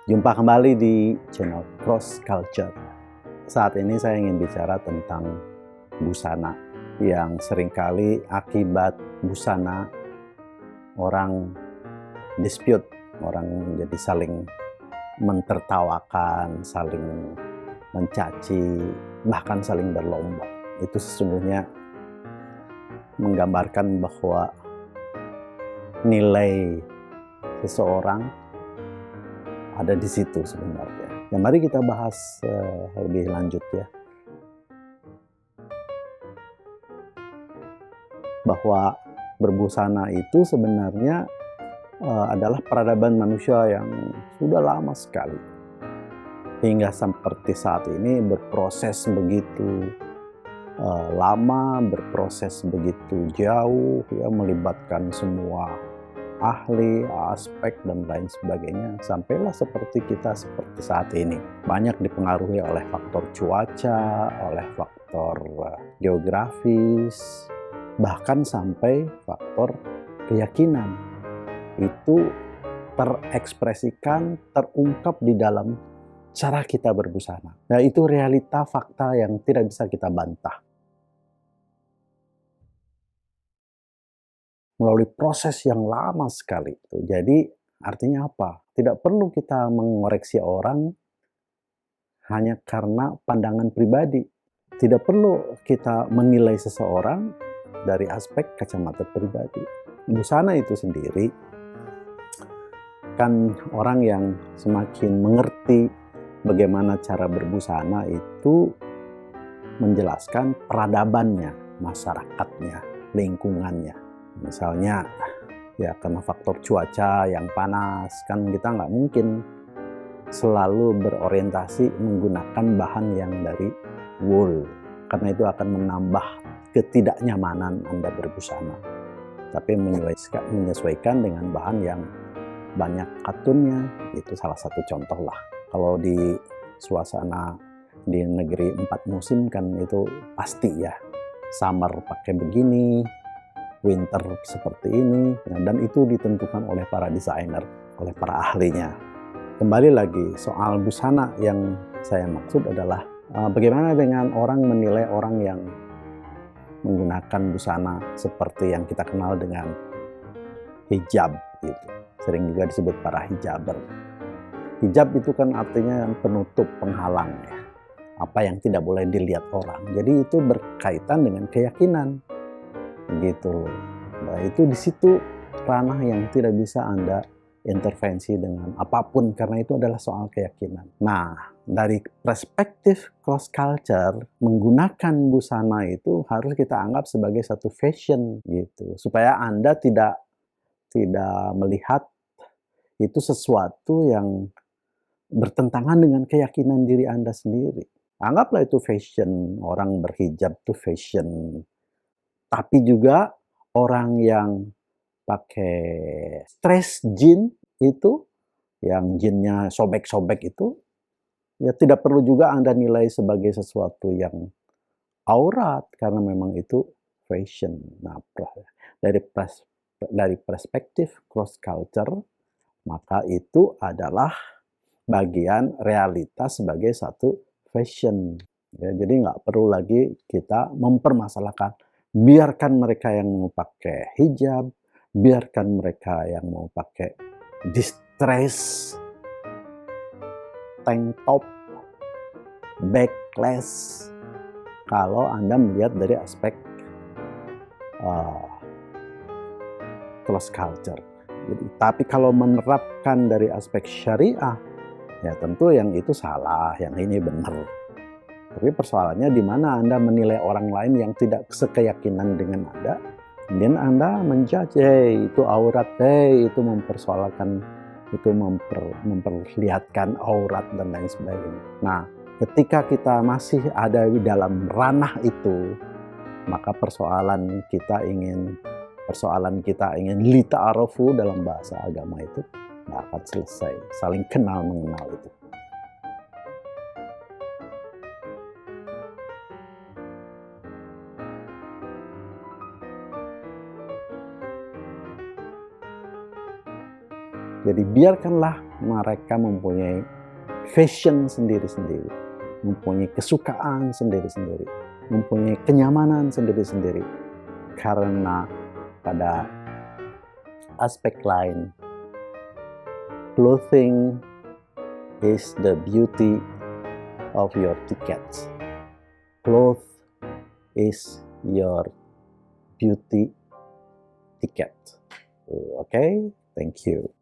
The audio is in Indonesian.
Jumpa kembali di channel Cross Culture. Saat ini saya ingin bicara tentang busana yang seringkali akibat busana orang dispute, orang jadi saling mentertawakan, saling mencaci, bahkan saling berlomba. Itu sesungguhnya menggambarkan bahwa nilai seseorang ada di situ sebenarnya. Ya, mari kita bahas lebih lanjut ya. Bahwa berbusana itu sebenarnya adalah peradaban manusia yang sudah lama sekali. Hingga seperti saat ini berproses begitu lama, berproses begitu jauh, ya, melibatkan semua ahli, aspek, dan lain sebagainya, sampailah seperti kita seperti saat ini. Banyak dipengaruhi oleh faktor cuaca, oleh faktor geografis, bahkan sampai faktor keyakinan. Itu terekspresikan, terungkap di dalam cara kita berbusana. Nah, itu realita fakta yang tidak bisa kita bantah. Melalui proses yang lama sekali. Jadi artinya apa? Tidak perlu kita mengoreksi orang hanya karena pandangan pribadi. Tidak perlu kita menilai seseorang dari aspek kacamata pribadi. Busana itu sendiri kan orang yang semakin mengerti bagaimana cara berbusana itu menjelaskan peradabannya, masyarakatnya, lingkungannya. Misalnya ya karena faktor cuaca yang panas, kan kita nggak mungkin selalu berorientasi menggunakan bahan yang dari wool, karena itu akan menambah ketidaknyamanan Anda berbusana. Tapi menyesuaikan dengan bahan yang banyak katunnya, itu salah satu contoh lah. Kalau di suasana di negeri 4 musim kan itu pasti ya, summer pakai begini, winter seperti ini, dan itu ditentukan oleh para desainer, oleh para ahlinya. Kembali lagi, soal busana yang saya maksud adalah bagaimana dengan orang menilai orang yang menggunakan busana seperti yang kita kenal dengan hijab gitu. Sering juga disebut para hijaber. Hijab itu kan artinya penutup, penghalang ya. Apa yang tidak boleh dilihat orang. Jadi itu berkaitan dengan keyakinan. Gitu. Nah, itu di situ ranah yang tidak bisa Anda intervensi dengan apapun karena itu adalah soal keyakinan. Nah, dari perspektif cross culture, menggunakan busana itu harus kita anggap sebagai satu fashion gitu. Supaya Anda tidak melihat itu sesuatu yang bertentangan dengan keyakinan diri Anda sendiri. Anggaplah itu fashion, orang berhijab itu fashion. Tapi juga orang yang pakai stress jean itu, yang jeannya sobek-sobek itu, ya tidak perlu juga Anda nilai sebagai sesuatu yang aurat, karena memang itu fashion. Nah, dari perspektif cross culture, maka itu adalah bagian realitas sebagai satu fashion. Ya, jadi nggak perlu lagi kita mempermasalahkan. Biarkan mereka yang mau pakai hijab, biarkan mereka yang mau pakai distress, tank top, backless. Kalau Anda melihat dari aspek cross culture. Jadi, tapi kalau menerapkan dari aspek syariah, ya tentu yang itu salah, yang ini benar. Tapi persoalannya di mana Anda menilai orang lain yang tidak sekeyakinan dengan Anda, kemudian Anda menjudge, itu aurat, itu mempersoalkan, itu memperlihatkan aurat dan lain sebagainya. Nah, ketika kita masih ada di dalam ranah itu, maka persoalan kita ingin lita'arofu dalam bahasa agama itu nggak akan selesai. Saling kenal mengenal itu. Jadi biarkanlah mereka mempunyai fashion sendiri-sendiri, mempunyai kesukaan sendiri-sendiri, mempunyai kenyamanan sendiri-sendiri. Karena pada aspek lain, clothing is the beauty of your tickets. Cloth is your beauty ticket. Okay, thank you.